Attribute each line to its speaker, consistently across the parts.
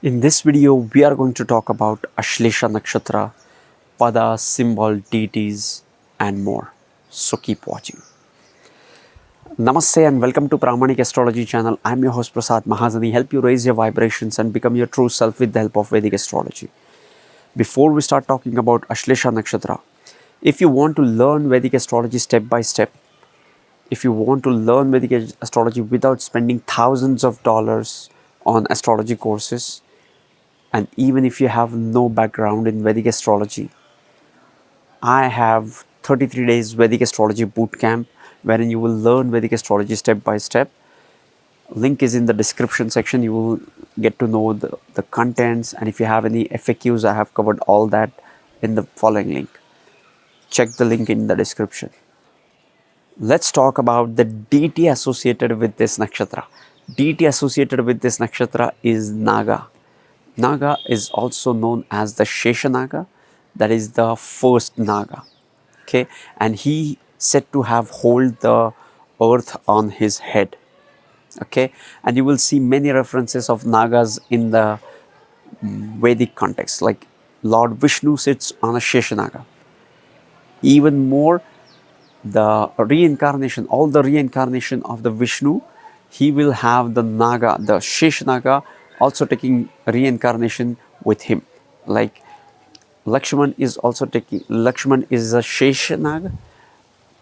Speaker 1: In this video, we are going to talk about Ashlesha Nakshatra, Pada, symbol, deities, and more. So keep watching. Namaste and welcome to Pramanic Astrology channel. I'm your host Prasad Mahazani. Help you raise your vibrations and become your true self with the help of Vedic Astrology. Before we start talking about Ashlesha Nakshatra, if you want to learn Vedic Astrology step by step, if you want to learn Vedic Astrology without spending thousands of dollars on astrology courses, and even if you have no background in Vedic astrology, I have 33 days Vedic astrology bootcamp wherein you will learn Vedic astrology step by step. Link is in the description section. You will get to know the contents, and if you have any FAQs, I have covered all that in the following link. Check the link in the description. Let's talk about the deity associated with this nakshatra. Deity associated with this nakshatra is Naga. Naga is also known as the Sheshanaga, that is the first Naga. Okay, and he said to have hold the earth on his head. Okay, and you will see many references of Nagas in the Vedic context, like Lord Vishnu sits on a Sheshanaga. Even more, the reincarnation, all the reincarnation of the Vishnu, he will have the Naga, the Sheshanaga, also taking reincarnation with him. Like Lakshman is also taking, Lakshman is a Sheshanaga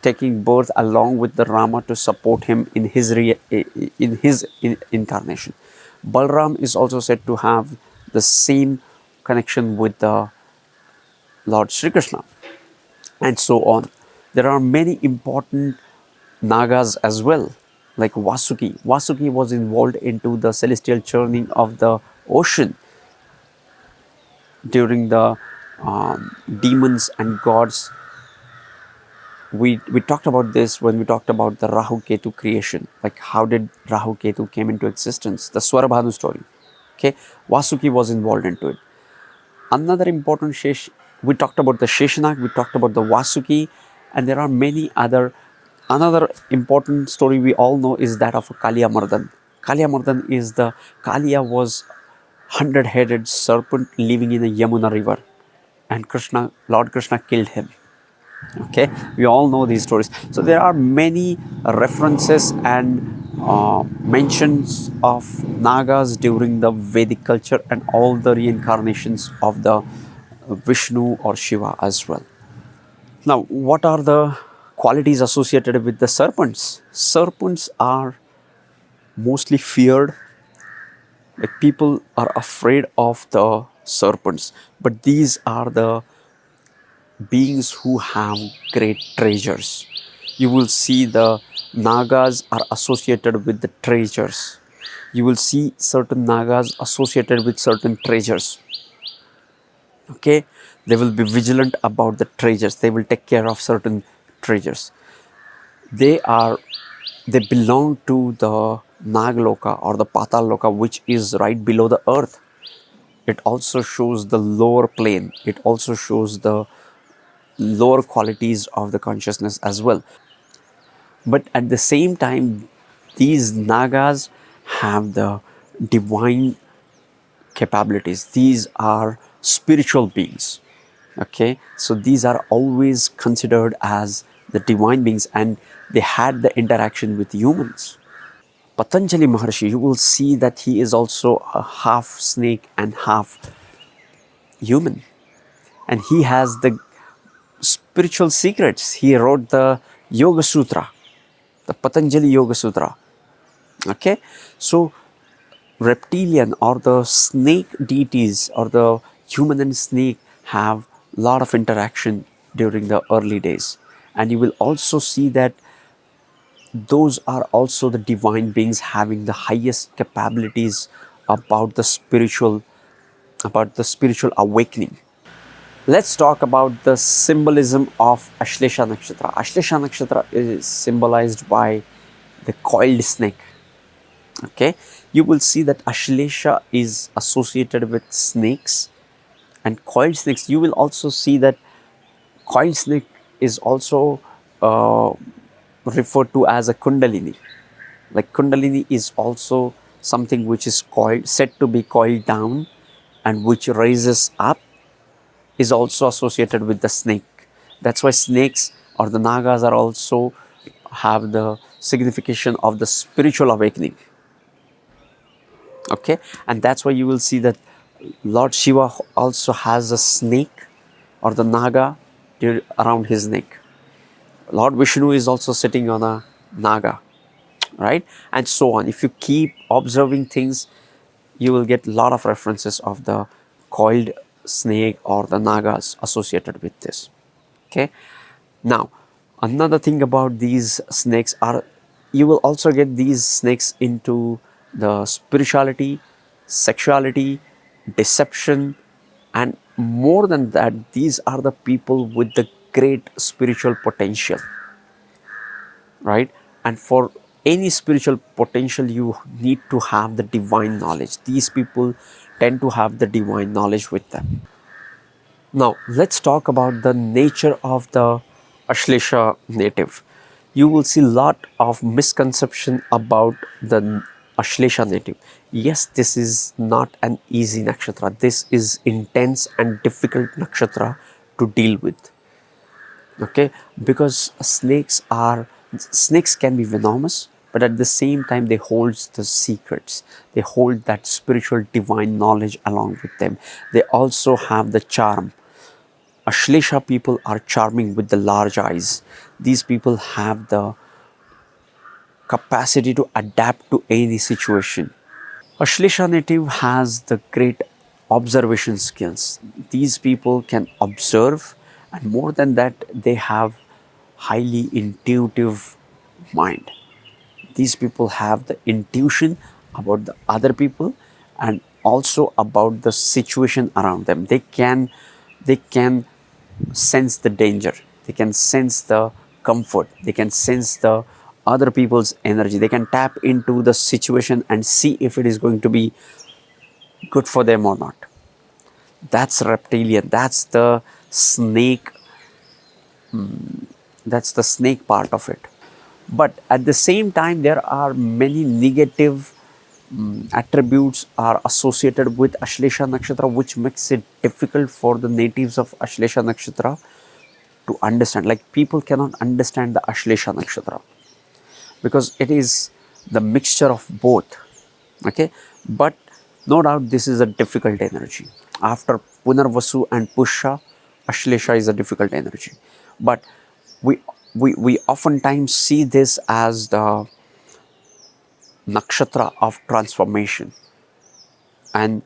Speaker 1: taking birth along with the Rama to support him in his incarnation. Balram is also said to have the same connection with the Lord Sri Krishna, and so on. There are many important Nagas as well, like Vasuki. Vasuki was involved into the celestial churning of the ocean during the demons and gods. We talked about this when we talked about the Rahu Ketu creation, like how did Rahu Ketu came into existence, the Swarabhanu story. Okay, Vasuki was involved into it. Another important we talked about the Sheshanag, we talked about the Vasuki, and there are many other. Another important story we all know is that of Kaliya Mardan. Kaliya Mardan is the Kaliya was 100-headed serpent living in the Yamuna river, and Lord Krishna killed him. Okay, we all know these stories. So there are many references and mentions of Nagas during the Vedic culture and all the reincarnations of the Vishnu or Shiva as well. Now, what are the qualities associated with the serpents? Serpents are mostly feared. Like people are afraid of the serpents, but these are the beings who have great treasures. You will see the Nagas are associated with the treasures. You will see certain Nagas associated with certain treasures. Okay, they will be vigilant about the treasures. They will take care of certain treasures. They belong to the Nagaloka or the Patal Loka, which is right below the earth. It also shows the lower plane. It also shows the lower qualities of the consciousness as well. But at the same time, these Nagas have the divine capabilities. These are spiritual beings. Okay, so these are always considered as the divine beings, and they had the interaction with humans. Patanjali Maharshi, you will see that he is also a half snake and half human, and he has the spiritual secrets. He wrote the Yoga Sutra, the Patanjali Yoga Sutra. Okay, so reptilian or the snake deities or the human and snake have a lot of interaction during the early days, and you will also see that those are also the divine beings having the highest capabilities about the spiritual awakening. Let's talk about the symbolism of Ashlesha Nakshatra. Ashlesha Nakshatra is symbolized by the coiled snake. Okay, you will see that Ashlesha is associated with snakes and coiled snakes. You will also see that coiled snake is also referred to as a Kundalini. Like Kundalini is also something which is coiled, said to be coiled down and which raises up, is also associated with the snake. That's why snakes or the nagas are also have the signification of the spiritual awakening. Okay, and that's why you will see that Lord Shiva also has a snake or the naga around his neck. Lord Vishnu is also sitting on a naga, right? And so on. If you keep observing things, you will get a lot of references of the coiled snake or the nagas associated with this. Okay. Now, another thing about these snakes are you will also get these snakes into the spirituality, sexuality, deception, and more than that, these are the people with the great spiritual potential, right? And for any spiritual potential, you need to have the divine knowledge. These people tend to have the divine knowledge with them. Now, let's talk about the nature of the Ashlesha native. You will see a lot of misconception about the Ashlesha native. Yes, this is not an easy nakshatra. This is intense and difficult nakshatra to deal with. Okay, because snakes can be venomous, but at the same time they hold the secrets. They hold that spiritual divine knowledge along with them. They also have the charm. Ashlesha people are charming with the large eyes. These people have the capacity to adapt to any situation. Ashlesha native has the great observation skills. These people can observe, and more than that, they have highly intuitive mind. These people have the intuition about the other people and also about the situation around them. They can sense the danger, they can sense the comfort, they can sense the other people's energy, they can tap into the situation and see if it is going to be good for them or not. That's reptilian, snake that's the snake part of it. But at the same time, there are many negative attributes are associated with Ashlesha Nakshatra, which makes it difficult for the natives of Ashlesha Nakshatra to understand. Like people cannot understand the Ashlesha Nakshatra because it is the mixture of both. Okay, but no doubt this is a difficult energy. After Punarvasu and Pusha, Ashlesha is a difficult energy. But we we oftentimes see this as the nakshatra of transformation. And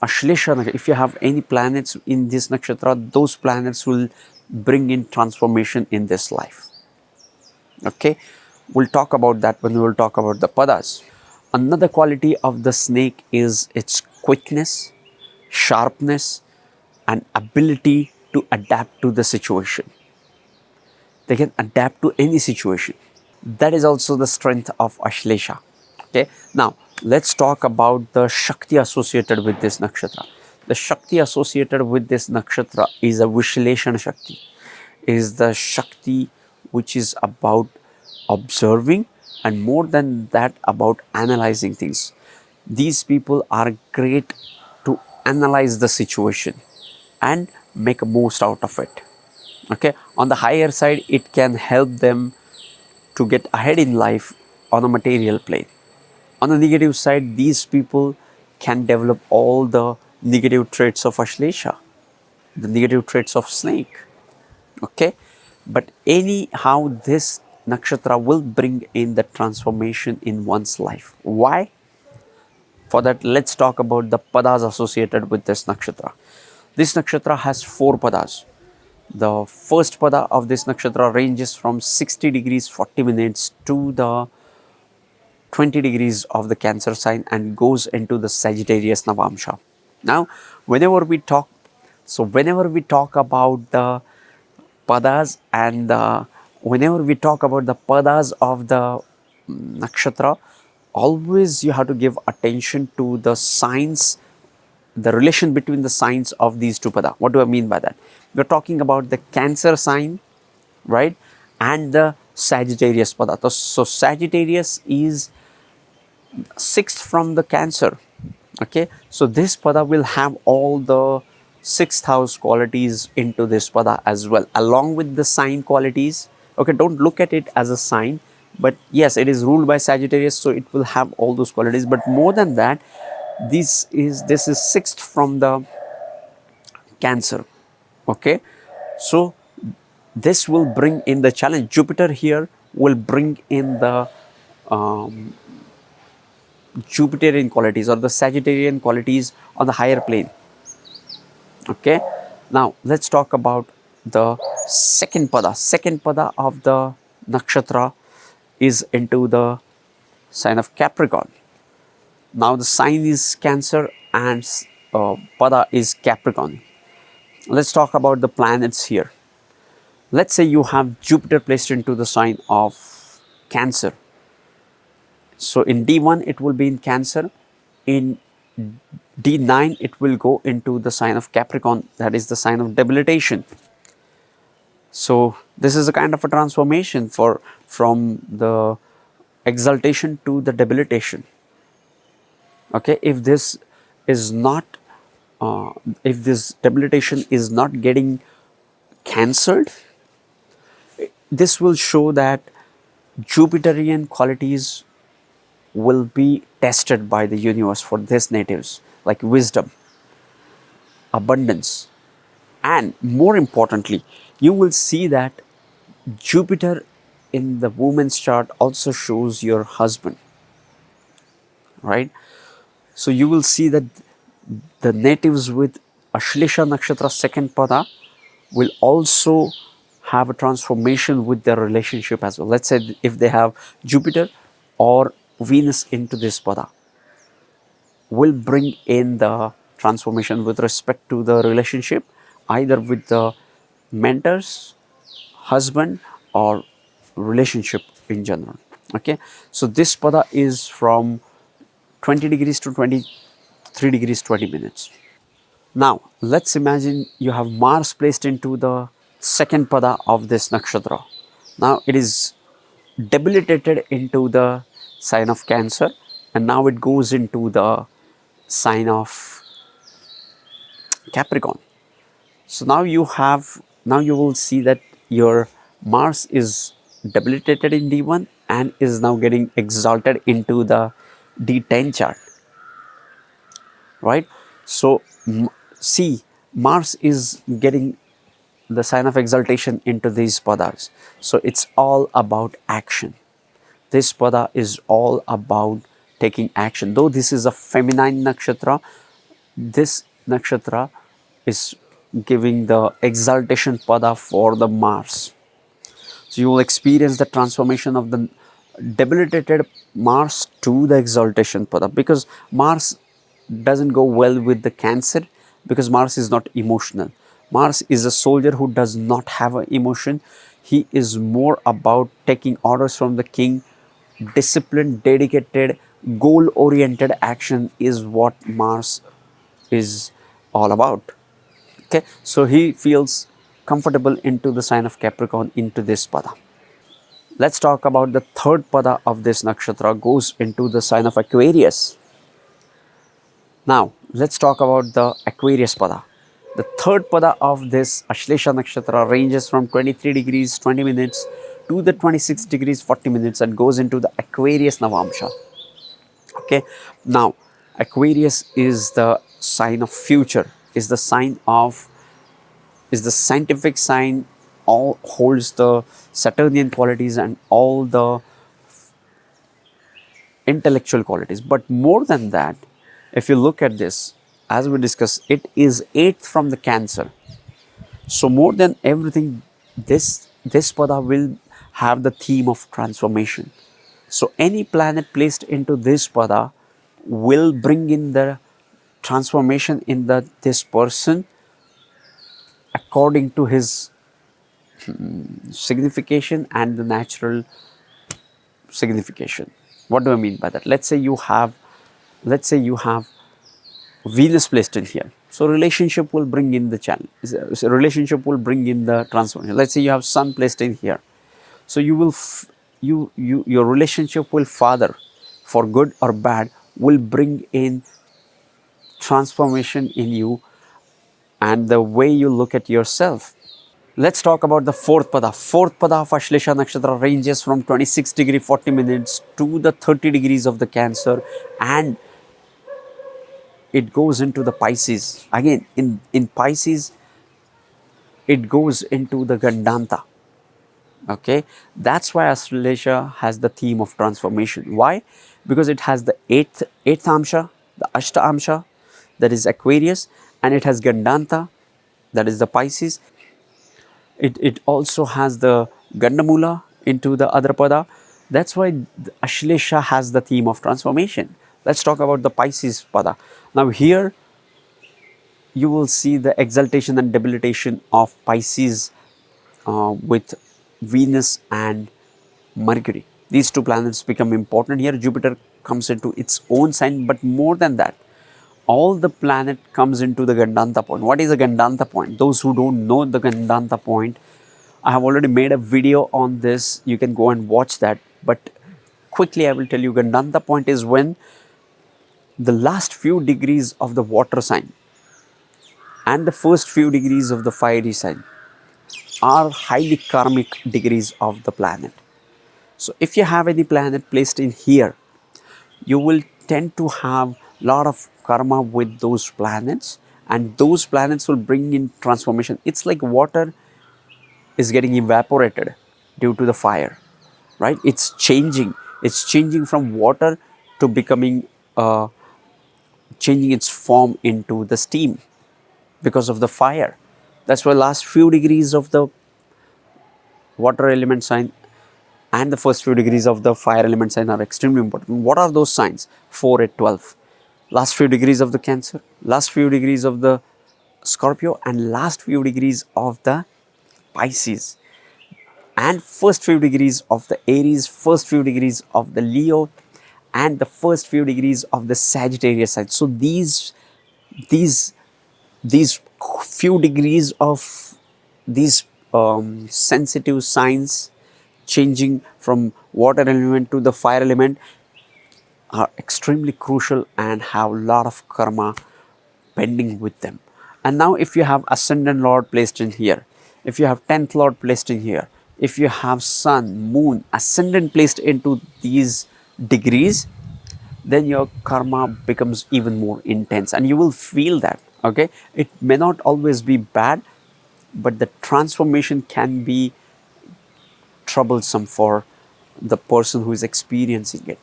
Speaker 1: Ashlesha, if you have any planets in this nakshatra, those planets will bring in transformation in this life. Okay, we'll talk about that when we will talk about the padas. Another quality of the snake is its quickness, sharpness, and ability to adapt to the situation. They can adapt to any situation. That is also the strength of Ashlesha. Okay, now let's talk about the Shakti associated with this nakshatra. The Shakti associated with this nakshatra is a Vishleshana Shakti, is the Shakti which is about observing and more than that about analyzing things. These people are great to analyze the situation and make a most out of it. Okay, on the higher side, it can help them to get ahead in life on a material plane. On the negative side, these people can develop all the negative traits of Ashlesha, the negative traits of snake. Okay, but anyhow, this nakshatra will bring in the transformation in one's life. Why? For that, let's talk about the padas associated with this nakshatra. This nakshatra has 4 padas. The first pada of this nakshatra ranges from 60 degrees 40 minutes to the 20 degrees of the Cancer sign and goes into the Sagittarius Navamsha. Now, whenever we talk about the padas and whenever we talk about the padas of the nakshatra, always you have to give attention to the signs, the relation between the signs of these two pada. What do I mean by that? We're talking about the Cancer sign, right, and the Sagittarius pada. So Sagittarius is sixth from the Cancer. Okay, so this pada will have all the sixth house qualities into this pada as well, along with the sign qualities. Okay, don't look at it as a sign, but yes, it is ruled by Sagittarius, so it will have all those qualities. But more than that, this is sixth from the Cancer. Okay, so this will bring in the challenge. Jupiter here will bring in the Jupiterian qualities or the Sagittarian qualities on the higher plane. Okay, now let's talk about the second pada. Second pada of the nakshatra is into the sign of Capricorn. Now the sign is Cancer and pada is Capricorn. Let's talk about the planets here. Let's say you have Jupiter placed into the sign of Cancer. So in D1 it will be in Cancer. In D9 it will go into the sign of Capricorn, that is the sign of debilitation. So this is a kind of a transformation from the exaltation to the debilitation. Okay, if this is not if this debilitation is not getting cancelled, this will show that Jupiterian qualities will be tested by the universe for these natives, like wisdom, abundance, and more importantly, you will see that Jupiter in the woman's chart also shows your husband, right? So you will see that the natives with Ashlesha Nakshatra second pada will also have a transformation with their relationship as well. Let's say if they have Jupiter or Venus into this pada, will bring in the transformation with respect to the relationship, either with the mentors, husband, or relationship in general. Okay, so this pada is from 20 degrees to 23 degrees 20 minutes. Now let's imagine you have Mars placed into the second pada of this nakshatra. Now it is debilitated into the sign of Cancer, and now it goes into the sign of Capricorn. So now you will see that your Mars is debilitated in D1 and is now getting exalted into the D10 chart, right? So see, Mars is getting the sign of exaltation into these padas. So it's all about action. This pada is all about taking action. Though this is a feminine nakshatra, this nakshatra is giving the exaltation pada for the Mars. So you will experience the transformation of the debilitated Mars to the exaltation pada, because Mars doesn't go well with the Cancer, because Mars is not emotional. Mars is a soldier who does not have an emotion. He is more about taking orders from the king. Disciplined, dedicated, goal oriented action is what Mars is all about. Okay, so he feels comfortable into the sign of Capricorn, into this pada. Let's talk about the third pada of this nakshatra, goes into the sign of Aquarius. Now let's talk about the Aquarius pada. The third pada of this Ashlesha Nakshatra ranges from 23 degrees 20 minutes to the 26 degrees 40 minutes and goes into the Aquarius Navamsha. Okay, now Aquarius is the sign of future, is the sign of, is the scientific sign, all holds the Saturnian qualities and all the intellectual qualities. But more than that, if you look at this, as we discussed, it is eighth from the Cancer. So more than everything, this pada will have the theme of transformation. So any planet placed into this pada will bring in the transformation in this person according to his signification and the natural signification. What do I mean by that? Let's say you have Venus placed in here. So relationship will bring in the challenge. So relationship will bring in the transformation. Let's say you have Sun placed in here. So you will your relationship will father for good or bad, will bring in transformation in you and the way you look at yourself. Let's talk about the fourth pada. Fourth pada of Ashlesha Nakshatra ranges from 26 degree 40 minutes to the 30 degrees of the Cancer, and it goes into the Pisces. Again, in Pisces, it goes into the Gandanta. Okay, that's why Astrologia has the theme of transformation. Why? Because it has the eighth amsha, the ashta amsha, that is Aquarius, and it has Gandanta, that is the Pisces. It also has the Gandamula into the other pada. That's why Ashlesha has the theme of transformation. Let's talk about the Pisces pada. Now here you will see the exaltation and debilitation of Pisces with Venus and Mercury. These two planets become important here. Jupiter comes into its own sign, but more than that, all the planet comes into the Gandanta point. What is a Gandanta point? Those who don't know the Gandanta point, I have already made a video on this. You can go and watch that. But quickly, I will tell you Gandanta point is when the last few degrees of the water sign and the first few degrees of the fiery sign are highly karmic degrees of the planet. So if you have any planet placed in here, you will tend to have lot of karma with those planets, and those planets will bring in transformation. It's like water is getting evaporated due to the fire, right? It's changing from water to becoming changing its form into the steam because of the fire. That's why last few degrees of the water element sign and the first few degrees of the fire element sign are extremely important. What are those signs? 4, 8, 12. Last few degrees of the Cancer, last few degrees of the Scorpio, and last few degrees of the Pisces, and first few degrees of the Aries, first few degrees of the Leo, and the first few degrees of the Sagittarius sign. So these these few degrees of these sensitive signs changing from water element to the fire element are extremely crucial and have a lot of karma pending with them. And now if you have ascendant lord placed in here, if you have 10th lord placed in here, if you have sun, moon, ascendant placed into these degrees, then your karma becomes even more intense and you will feel that. Okay, it may not always be bad, but the transformation can be troublesome for the person who is experiencing it.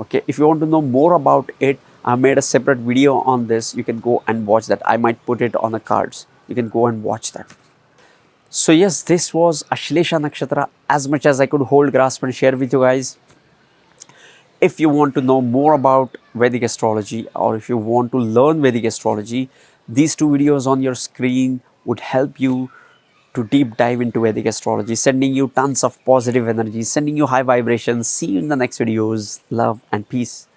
Speaker 1: Okay, if you want to know more about it, I made a separate video on this. You can go and watch that. I might put it on the cards. You can go and watch that. So yes, this was Ashlesha Nakshatra, as much as I could hold, grasp and share with you guys. If you want to know more about Vedic astrology, or if you want to learn Vedic astrology, these two videos on your screen would help you to deep dive into Vedic astrology, sending you tons of positive energy, sending you high vibrations. See you in the next videos. Love and peace.